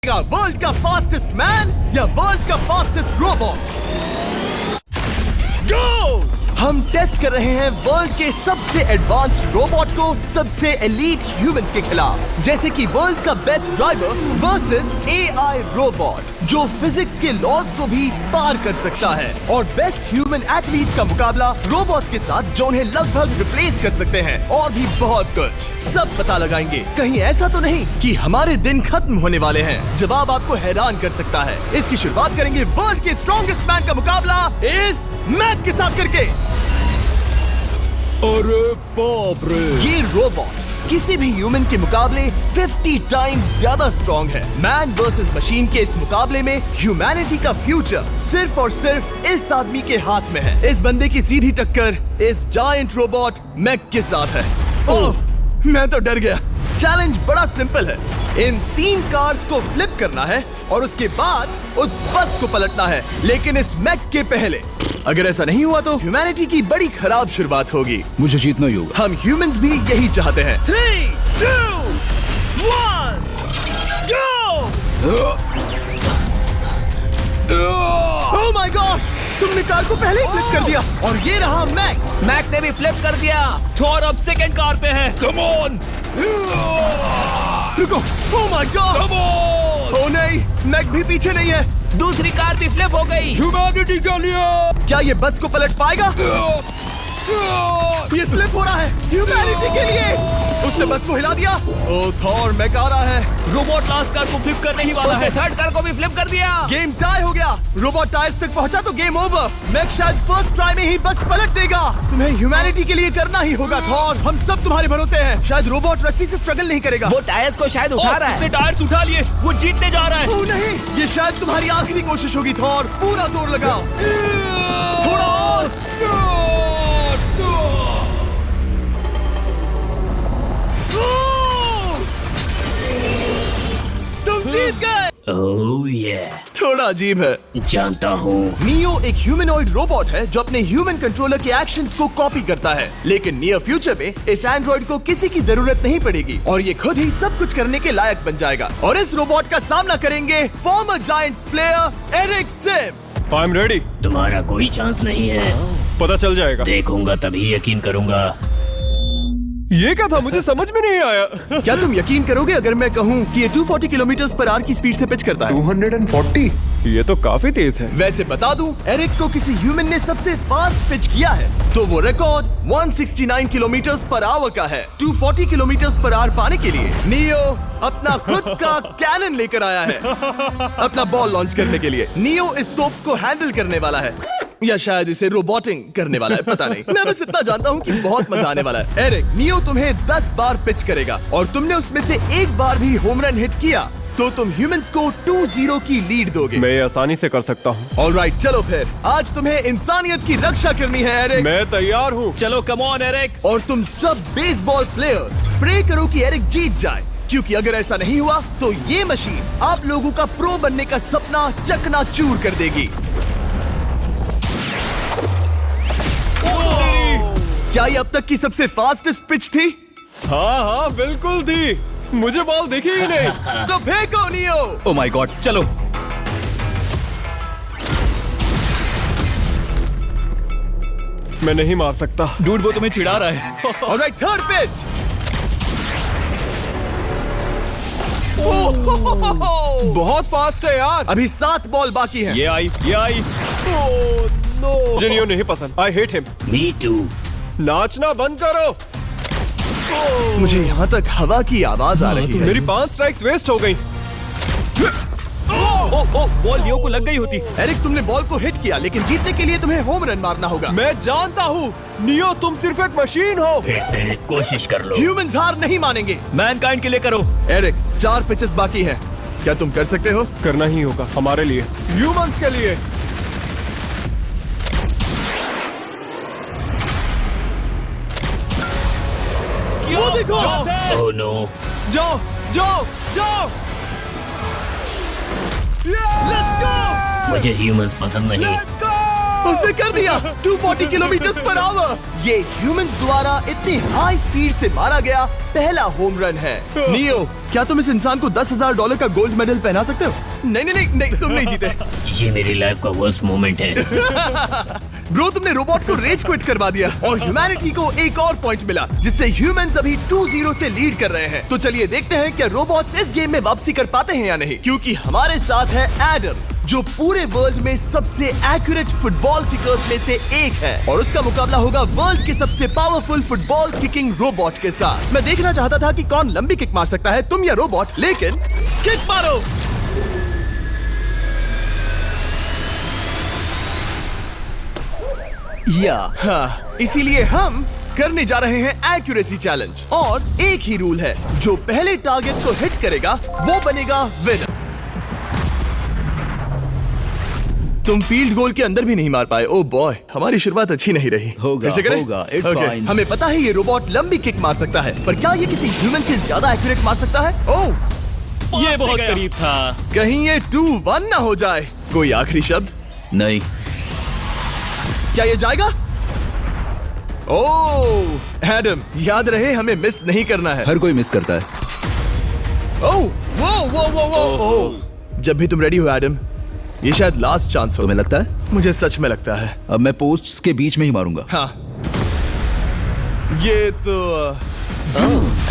World का fastest man या world का फास्टेस्ट रोबोट? गो! हम टेस्ट कर रहे हैं वर्ल्ड के सबसे एडवांस्ड रोबोट को सबसे एलीट ह्यूमंस के खिलाफ, जैसे कि वर्ल्ड का best driver versus AI robot जो फिजिक्स के लॉज को भी पार कर सकता है, और बेस्ट ह्यूमन एथलीट का मुकाबला रोबोट्स के साथ जो उन्हें लगभग रिप्लेस कर सकते हैं, और भी बहुत कुछ। सब पता लगाएंगे। कहीं ऐसा तो नहीं कि हमारे दिन खत्म होने वाले हैं? जवाब आपको हैरान कर सकता है। इसकी शुरुआत करेंगे वर्ल्ड के स्ट्रॉन्गेस्ट मैन का मुकाबला इस मैक के साथ करके। अरे बाप रे! ये रोबोट किसी भी ह्यूमन के मुकाबले 50 टाइम्स ज्यादा स्ट्रॉन्ग है। मैन वर्सेस मशीन के इस मुकाबले में ह्यूमैनिटी का फ्यूचर सिर्फ और सिर्फ इस आदमी के हाथ में है। इस बंदे की सीधी टक्कर इस जायंट रोबोट मैक के साथ है। ओह, मैं तो डर गया। चैलेंज बड़ा सिंपल है। इन 3 कार्स को फ्लिप करना है और उसके बाद उस बस को पलटना है, लेकिन इस मैक के पहले। अगर ऐसा नहीं हुआ तो ह्यूमैनिटी की बड़ी खराब शुरुआत होगी। मुझे जीतना ही होगा। हम ह्यूमंस भी यही चाहते हैं। 3, 2, 1, go! Oh my gosh! तुमने कार को पहले ही फ्लिप कर दिया, और ये रहा मैक। मैक ने भी फ्लिप कर दिया। थॉर अब सेकंड कार पे है। Come on! रुको! Oh my god! Come on! Oh नहीं, मैक भी पीछे नहीं है। दूसरी कार भी फ्लिप हो गई। ह्यूमैनिटी के लिए! क्या ये बस को पलट पाएगा? ये स्लिप हो रहा है ह्यूमैनिटी के लिए। उसने बस को हिला दिया। ओह थॉर, मैक आ रहा है। रोबोट लास्ट कार को फ्लिप करने ही वाला है। थर्ड कार को भी फ्लिप कर दिया। गेम टाई हो गया। रोबोट टायर्स तक पहुंचा तो गेम ओवर। मैक शायद फर्स्ट ट्राई में ही बस पलट देगा। तुम्हें ह्यूमैनिटी के लिए करना ही होगा थॉर। हम सब तुम्हारे भरोसे हैं। शायद रोबोट रस्सी से स्ट्रगल नहीं करेगा। वो टायर्स को शायद उठा रहा है। उसने टायर्स उठा लिए। वो जीतने जा रहा है। ओह नहीं, ये शायद तुम्हारी आखिरी कोशिश होगी थॉर। पूरा जोर लगाओ। थोड़ा और। तुम जीत गए। Oh yeah, थोड़ा अजीब है। जानता हूँ। नियो एक ह्यूमनॉइड रोबोट है जो अपने ह्यूमन कंट्रोलर के एक्शंस को कॉपी करता है, लेकिन नियर फ्यूचर में इस एंड्रॉइड को किसी की जरूरत नहीं पड़ेगी और ये खुद ही सब कुछ करने के लायक बन जाएगा। और इस रोबोट का सामना करेंगे former giants player Eric Sim. I am ready. तुम्हारा कोई चांस नहीं है। पता चल जाएगा। देखूंगा तभी यकीन करूंगा। ये क्या था? मुझे समझ में नहीं आया। क्या तुम यकीन करोगे अगर मैं कहूँ कि ये 240 किलोमीटर पर आवर की स्पीड से पिच करता है? 240? ये तो काफी तेज है। वैसे बता दूं, एरिक को किसी ह्यूमन ने सबसे फास्ट पिच किया है तो वो रिकॉर्ड 169 किलोमीटर पर आवर का है। 240 किलोमीटर पर आवर पाने के लिए नियो अपना खुद का कैनन लेकर आया है अपना बॉल लॉन्च करने के लिए। नियो इस तोप को हैंडल करने वाला है, या शायद इसे रोबोटिंग करने वाला है, पता नहीं। मैं बस इतना जानता हूँ कि बहुत मजा आने वाला है। एरिक, नियो तुम्हें 10 बार पिच करेगा और तुमने उसमें से एक बार भी होम रन हिट किया तो तुम ह्यूमंस को 2-0 की लीड दोगे। मैं ये आसानी से कर सकता हूँ। ऑलराइट, चलो फिर। आज तुम्हें इंसानियत की रक्षा करनी है एरिक। मैं तैयार हूँ। चलो कम ऑन एरिक। और तुम सब बेसबॉल प्लेयर्स प्रे करो कि एरिक जीत जाए, क्योंकि अगर ऐसा नहीं हुआ तो ये मशीन आप लोगों का प्रो बनने का सपना चकनाचूर कर देगी। क्या ये अब तक की सबसे फास्टेस्ट पिच थी? हाँ हाँ बिल्कुल थी। मुझे बॉल दिखी ही नहीं। तो फेंको नियो। ओह माय गॉड, चलो। मैं नहीं मार सकता। डूड, वो तुम्हें चिढ़ा रहा है। Alright, third pitch. बहुत फास्ट है यार। अभी 7 बॉल बाकी हैं। ये आई। ओह नो, मुझे नियो नहीं पसंद। I hate him. Me too. नाचना बंद करो। मुझे यहाँ तक हवा की आवाज आ रही है। मेरी 5 स्ट्राइक्स वेस्ट हो गई। बॉल नियो को लग गई होती। एरिक, तुमने बॉल को हिट किया, लेकिन जीतने के लिए तुम्हें होम रन मारना होगा। मैं जानता हूँ नियो, तुम सिर्फ एक मशीन हो। फिर से कोशिश कर लो। ह्यूमंस हार नहीं मानेंगे। मैनकाइंड के लिए करो। एरिक, 4 पिचेस बाकी हैं। क्या तुम कर सकते हो? करना ही होगा हमारे लिए, ह्यूमंस के लिए। वो देखो। Oh no. जाओ जाओ जाओ। Let's go. मुझे ह्यूमंस पसंद नहीं। Let's go. उसने कर दिया 240 किलोमीटर पर आवर। ये ह्यूमंस द्वारा इतनी हाई स्पीड से मारा गया पहला होम रन है। नियो, क्या तुम इस इंसान को $10,000 का गोल्ड मेडल पहना सकते हो? नहीं, तुम नहीं जीते। ये मेरी लाइफ का वर्स्ट मोमेंट है। ब्रो, तुमने रोबोट को रेज क्विट करवा दिया और ह्यूमैनिटी को एक और पॉइंट मिला, जिससे ह्यूमंस अभी 2-0 से लीड कर रहे हैं। तो चलिए देखते हैं क्या रोबोट्स इस गेम में वापसी कर पाते हैं या नहीं, क्योंकि हमारे साथ है एडम, जो पूरे वर्ल्ड में सबसे एक्यूरेट फुटबॉल किकर्स में से एक है, और उसका मुकाबला होगा वर्ल्ड के सबसे पावरफुल फुटबॉल किकिंग रोबोट के साथ। मैं देखना चाहता था कि कौन लंबी किक मार सकता है, तुम या रोबोट, लेकिन किक मारो। हाँ, इसीलिए हम करने जा रहे हैं एक्यूरेसी चैलेंज, और एक ही रूल है, जो पहले टारगेट को हिट करेगा वो बनेगा विनर। तुम फील्ड गोल के अंदर भी नहीं मार पाए। ओ बॉय, हमारी शुरुआत अच्छी नहीं रही। होगा, फिर से करें? होगा, it's Okay, fine. हमें पता है ये रोबोट लंबी किक मार सकता है, पर क्या ये किसी ह्यूमन से ज्यादा एक्यूरेट मार सकता है? ओह, ये बहुत करीब था। कहीं ये 2-1 ना हो जाए। कोई आखिरी शब्द? नहीं। क्या ये जाएगा? ओह एडम, याद रहे हमें मिस नहीं करना है। हर कोई मिस करता है। ओह वो। जब भी तुम रेडी हो एडम, ये शायद लास्ट चांस हो। तुम्हें लगता है? मुझे सच में लगता है। अब मैं पोस्ट्स के बीच में ही मारूंगा। हाँ, ये तो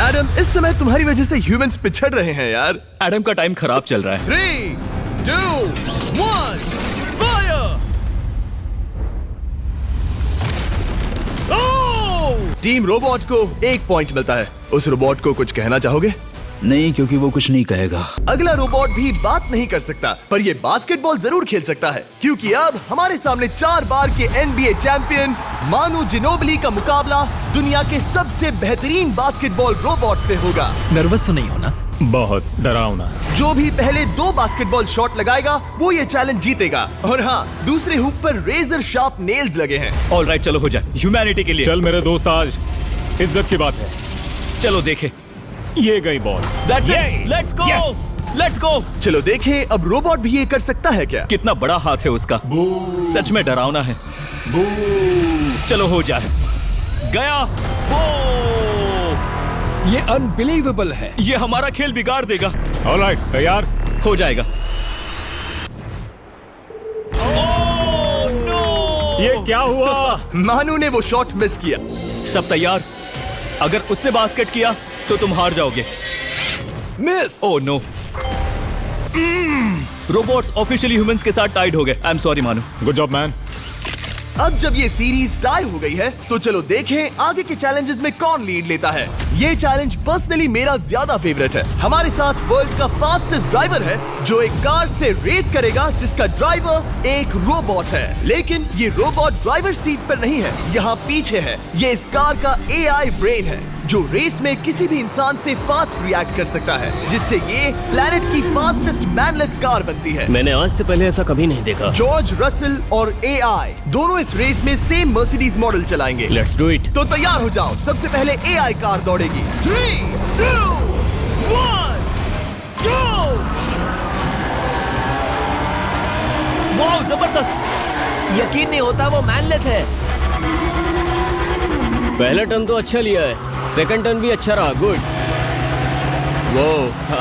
एडम, इस समय तुम्हारी वजह से ह्यूमंस पिछड़ रहे हैं यार। एडम का टाइम खराब चल रहा है। 3, 2, 1, फायर! टीम रोबोट को 1 पॉइंट मिलता है। उस रोबोट को कुछ कहना चाहोगे? नहीं, क्योंकि वो कुछ नहीं कहेगा। अगला रोबोट भी बात नहीं कर सकता, पर ये बास्केटबॉल जरूर खेल सकता है, क्योंकि अब हमारे सामने 4 बार के NBA चैंपियन मानू जिनोबली का मुकाबला दुनिया के सबसे बेहतरीन बास्केटबॉल रोबोट से होगा। नर्वस तो नहीं होना? बहुत डरावना। जो भी पहले 2 बास्केटबॉल शॉट लगाएगा वो ये चैलेंज जीतेगा। और हाँ, दूसरे हुक पर रेजर शार्प नेल्स लगे हैं। ऑलराइट, चलो हो जाए ह्यूमैनिटी के लिए। चल मेरे दोस्त, आज इज्जत की बात है। चलो देखे। ये गई ball. That's it. Let's go. Yes. Let's go. चलो देखें अब रोबोट भी ये कर सकता है क्या? कितना बड़ा हाथ है उसका। सच में डरावना है। चलो हो जाए। गया। ये अनबिलीवेबल है। ये हमारा खेल बिगाड़ देगा। ऑलराइट, तैयार? हो जाएगा। ये क्या हुआ? मानू ने वो शॉट मिस किया। सब तैयार? अगर उसने बास्केट किया तो तुम हार जाओगे। Miss. Oh no. Robots officially humans के साथ टाइड हो गए। I am sorry Manu. Good job man. अब जब ये सीरीज टाई हो गई है, तो चलो देखें आगे के चैलेंजेस में कौन लीड लेता है। ये चैलेंज पर्सनली मेरा ज्यादा फेवरेट है। हमारे साथ वर्ल्ड का फास्टेस्ट ड्राइवर है, जो एक कार से रेस करेगा जिसका ड्राइवर एक रोबोट है। लेकिन ये रोबोट ड्राइवर सीट पर नहीं है, यहाँ पीछे है। ये इस कार का AI ब्रेन है, जो रेस में किसी भी इंसान से फास्ट रिएक्ट कर सकता है, जिससे ये प्लैनेट की फास्टेस्ट मैनलेस कार बनती है। मैंने आज से पहले ऐसा कभी नहीं देखा। जॉर्ज रसल और AI दोनों इस रेस में सेम मर्सिडीज मॉडल चलाएंगे। Let's do it. तो तैयार हो जाओ, सबसे पहले AI कार दौड़ेगी। 3, 2, 1, गो! वाह, जबरदस्त। यकीन नहीं होता वो मैनलेस है। पहला टर्न तो अच्छा लिया है, सेकंड टर्न भी अच्छा रहा। गुड। वो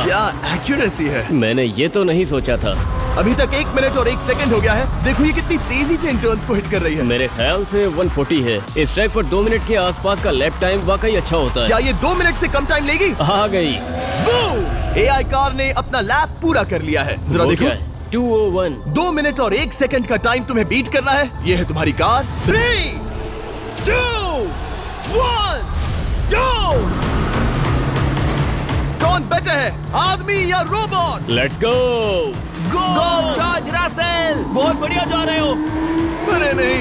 क्या एक्यूरेसी है। मैंने ये तो नहीं सोचा था। अभी तक 1 मिनट और 1 सेकंड हो गया है। देखो ये कितनी तेजी से इन टर्न्स को हिट कर रही है। मेरे ख्याल से 140 है। इस ट्रैक पर 2 मिनट के आसपास का लैप टाइम वाकई अच्छा होता है। क्या ये 2 मिनट से कम टाइम लेगी? आ गई। AI कार ने अपना लैप पूरा कर लिया है। जरा वो देखो। क्या है? 201। 2 मिनट और 1 सेकंड का टाइम तुम्हें बीट करना है। ये है तुम्हारी कार। 3, 2, 1, गो! कौन बेटर है, आदमी या robot? Let's go. Go George Russell, बहुत बढ़िया जा रहे हो। अरे नहीं,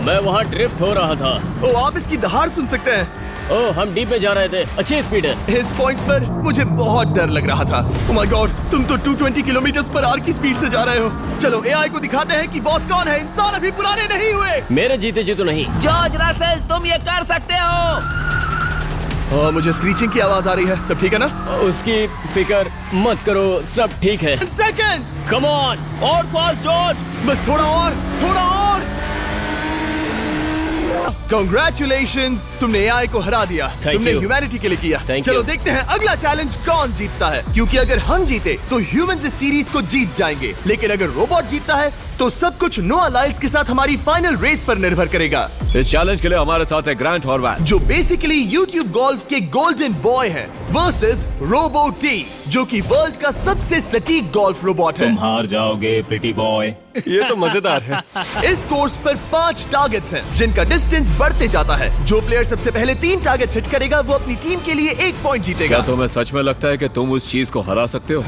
मैं वहाँ ड्रिफ्ट हो रहा था। ओ आप इसकी दहाड़ सुन सकते हैं। ओह, हम डीप में जा रहे थे। अच्छी स्पीड है। इस पॉइंट पर मुझे बहुत डर लग रहा था। ओह माय गॉड, तुम तो 220 किलोमीटर पर आवर की स्पीड से जा रहे हो। चलो AI को दिखाते हैं कि बॉस कौन है। इंसान अभी पुराने नहीं हुए। मेरे जीते जी तो नहीं। जॉर्ज रसेल, तुम ये कर सकते हो। मुझे स्क्रीचिंग की आवाज आ रही है। सब ठीक है ना? उसकी फिक्र मत करो, सब ठीक है। सेकंड्स, कम ऑन, और फास्ट जॉर्ज। बस थोड़ा और, थोड़ा और। Congratulations, तुमने AI को हरा दिया। Thank तुमने you. ह्यूमैनिटी के लिए किया। Thank चलो you. देखते हैं अगला चैलेंज कौन जीतता है, क्योंकि अगर हम जीते तो ह्यूमंस इस सीरीज को जीत जाएंगे, लेकिन अगर रोबोट जीतता है तो सब कुछ नोआ लाइल्स के साथ हमारी फाइनल रेस पर निर्भर करेगा, इस चैलेंज के लिए हमारे साथ है ग्रांट हॉर्वैट, जो बेसिकली YouTube गोल्फ के गोल्डन बॉय हैं, वर्सेस रोबो टी, जो कि वर्ल्ड का सबसे सटीक गोल्फ रोबोट है। तुम हार जाओगे प्रिटी बॉय। ये तो मजेदार है। इस कोर्स पर 5 टारगेट्स हैं, जिनका डिस्टेंस बढ़ते जाता है। जो प्लेयर सबसे पहले 3 टारगेट्स हिट करेगा वो अपनी टीम के लिए 1 पॉइंट जीतेगा। क्या तुम्हें सच में लगता है कि तुम उस चीज को हरा सकते हो?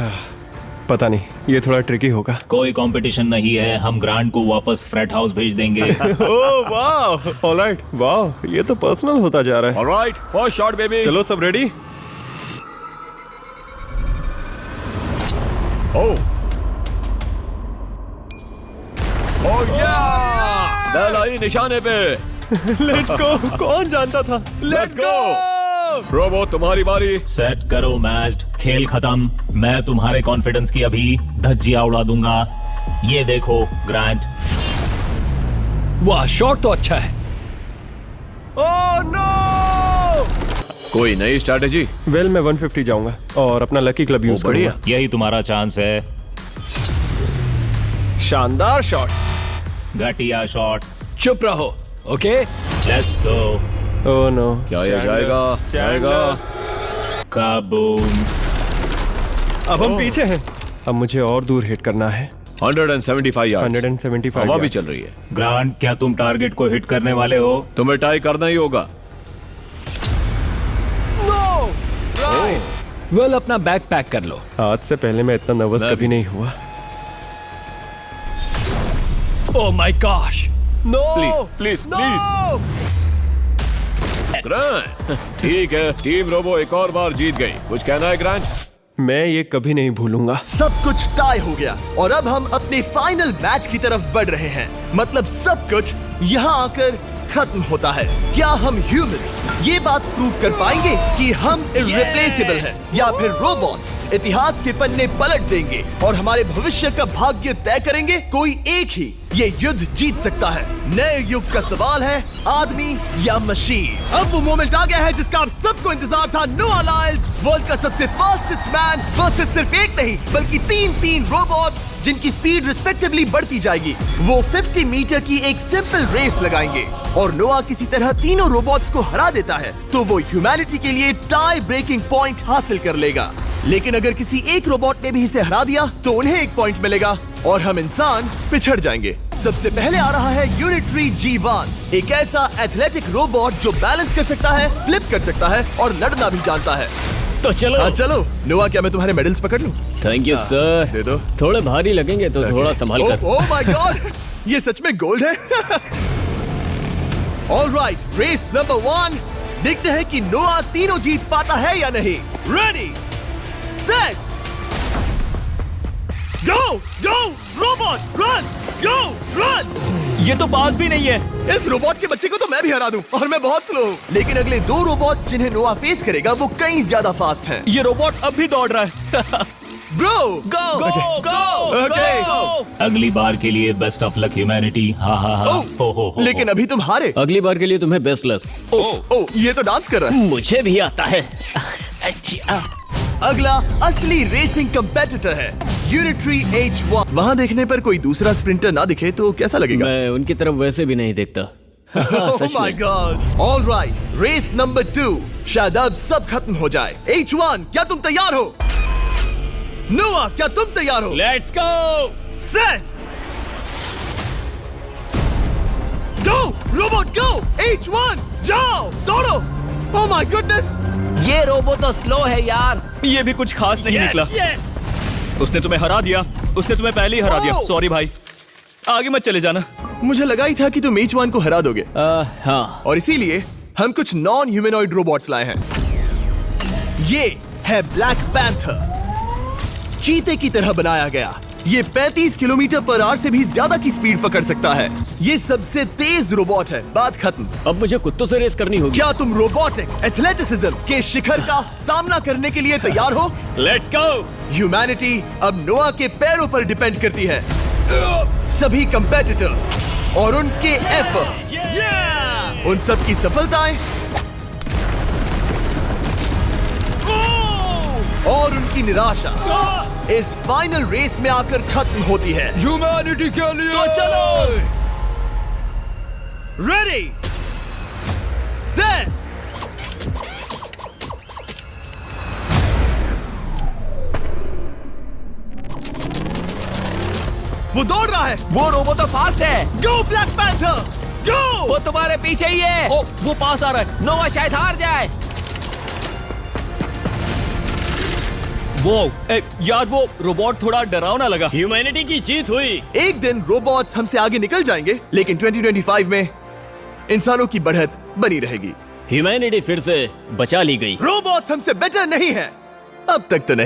पता नहीं, ये थोड़ा ट्रिकी होगा। कोई कंपटीशन नहीं है, हम ग्रांट को वापस फ्रेट हाउस भेज देंगे। ओह वाह, ऑलराइट, वाह, ये तो पर्सनल होता जा रहा है। Alright, first shot baby. चलो सब रेडी? ओह बैल आई निशाने पे। Let's go. कौन जानता था? लेट्स गो रोबो, तुम्हारी बारी। सेट करो मैच, खेल खत्म। मैं तुम्हारे कॉन्फिडेंस की अभी धज्जियां उड़ा दूंगा। ये देखो ग्रांट। वाह, शॉट तो अच्छा है। Oh no! कोई नई स्ट्रैटेजी? वेल, मैं 150 जाऊंगा और अपना लकी क्लब यूज बढ़िया। करूंगा। यही तुम्हारा चांस है। शानदार शॉट। घटिया शॉट। चुप रहो, okay? Let's go. Oh no, क्या ये जाएगा? जाएगा। काबूम। अब हम पीछे हैं। अब मुझे और दूर हिट करना है। 175 यार्ड्स। 175 हवा भी yards. चल रही है। ग्रांट, क्या तुम टारगेट को हिट करने वाले हो? तुम्हें टाई करना ही होगा। वेल, अपना बैग पैक कर लो। आज से पहले मैं इतना नर्वस मैं कभी भी। नहीं हुआ। Oh my gosh, no please Grant, ठीक है, टीम रोबो एक और बार जीत गई। कुछ कहना है ग्रांट? मैं ये कभी नहीं भूलूंगा। सब कुछ टाई हो गया और अब हम अपने फाइनल मैच की तरफ बढ़ रहे हैं। मतलब सब कुछ यहाँ आकर खत्म होता है। क्या हम ह्यूमंस ये बात प्रूव कर पाएंगे कि हम इररिप्लेसेबल हैं, या फिर रोबोट्स इतिहास के पन्ने पलट देंगे और हमारे भविष्य का भाग्य तय करेंगे? कोई एक ही ये युद्ध जीत सकता है। नए युग का सवाल है, आदमी या मशीन। अब वो मोमेंट आ गया है जिसका आप सबको इंतजार था। नोआ लाइल्स, वर्ल्ड का सबसे फास्टेस्ट मैन वर्सेस सिर्फ एक नहीं बल्कि 3 रोबोट्स, जिनकी स्पीड रिस्पेक्टिवली बढ़ती जाएगी। वो 50 मीटर की एक सिंपल रेस लगाएंगे और नोआ किसी तरह तीनों रोबोट्स को हरा देता है तो वो ह्यूमैनिटी के लिए टाई ब्रेकिंग पॉइंट हासिल कर लेगा। लेकिन अगर किसी एक रोबोट ने भी इसे हरा दिया तो उन्हें 1 पॉइंट मिलेगा और हम इंसान पिछड़ जाएंगे। सबसे पहले आ रहा है यूनिट्री G1, एक ऐसा एथलेटिक रोबोट जो बैलेंस कर सकता है, फ्लिप कर सकता है और लड़ना भी जानता है। तो चलो। हाँ चलो। नोआ, क्या मैं तुम्हारे मेडल्स पकड़ लूं? Thank you sir. दे दो। थोड़े भारी लगेंगे तो थोड़ा संभाल कर। ओह माय गॉड, ये सच में गोल्ड है। ऑलराइट, रेस नंबर 1, देखते हैं कि नोआ तीनों जीत पाता है या नहीं। रेडी, सेट, गो गो रोबोट, रन, गो रन। ये तो पास भी नहीं है। इस रोबोट के बच्चे को तो मैं भी हरा दूं और मैं बहुत स्लो हूं। लेकिन अगले 2 रोबोट्स जिन्हें नोआ फेस करेगा वो कहीं ज्यादा फास्ट हैं। ये रोबोट अब भी दौड़ रहा है। ब्रो, गो गो गो Okay. अगली बार के लिए बेस्ट ऑफ लक ह्यूमैनिटी। हाँ हाँ हाँ। ओह, लेकिन अभी तुम हारे। अगली बार के लिए तुम्हें बेस्ट लक। ओह, ये तो डांस कर रहा है। मुझे भी आता है। अगला असली रेसिंग कंपेटिटर है यूनिट्री H1। वहाँ देखने पर कोई दूसरा स्प्रिंटर ना दिखे तो कैसा लगेगा? मैं उनकी तरफ वैसे भी नहीं देखता। सच माय में। गॉड। ऑलराइट, रेस नंबर 2, शायद अब सब खत्म हो जाए। H1, क्या तुम तैयार हो? नोआ, क्या तुम तैयार हो? Let's go. Set, go robot go. H1, जाओ, दौड़ो। ओह माय गुडनेस, ये रोबो तो स्लो है यार। ये भी कुछ खास नहीं निकला। उसने तुम्हें हरा दिया, उसने तुम्हें पहले ही हरा दिया। Oh! सॉरी भाई, आगे मत चले जाना। मुझे लगा ही था कि तुम H1 को हरा दोगे हाँ। और इसीलिए हम कुछ नॉन ह्यूमनॉइड रोबोट्स लाए हैं। ये है ब्लैक पैंथर, चीते की तरह बनाया गया। ये 35 किलोमीटर पर आवर से भी ज्यादा की स्पीड पकड़ सकता है। ये सबसे तेज रोबोट है। बात खत्म। अब मुझे कुत्तों से रेस करनी होगी। क्या तुम रोबोटिक एथलेटिसिज्म के शिखर का सामना करने के लिए तैयार हो? Let's go. ह्यूमैनिटी अब नोआ के पैरों पर डिपेंड करती है। सभी कंपेटिटर्स और उनके एफर्ट्स, उन सब की सफलताएं और उनकी निराशा इस फाइनल रेस में आकर खत्म होती है। ह्यूमैनिटी के लिए तो चलो, रेडी सेट। वो दौड़ रहा है। वो रोबो तो फास्ट है। गो ब्लैक पैंथर गो। वो तुम्हारे पीछे ही है। ओ, वो पास आ रहा है। नोवा शायद हार जाए। यार वो रोबोट थोड़ा डरावना लगा। ह्यूमैनिटी की जीत हुई। एक दिन रोबोट्स हमसे आगे निकल जाएंगे, लेकिन 2025 में इंसानों की बढ़त बनी रहेगी। ह्यूमैनिटी फिर से बचा ली गई। रोबोट्स हमसे बेटर नहीं है, अब तक तो नहीं।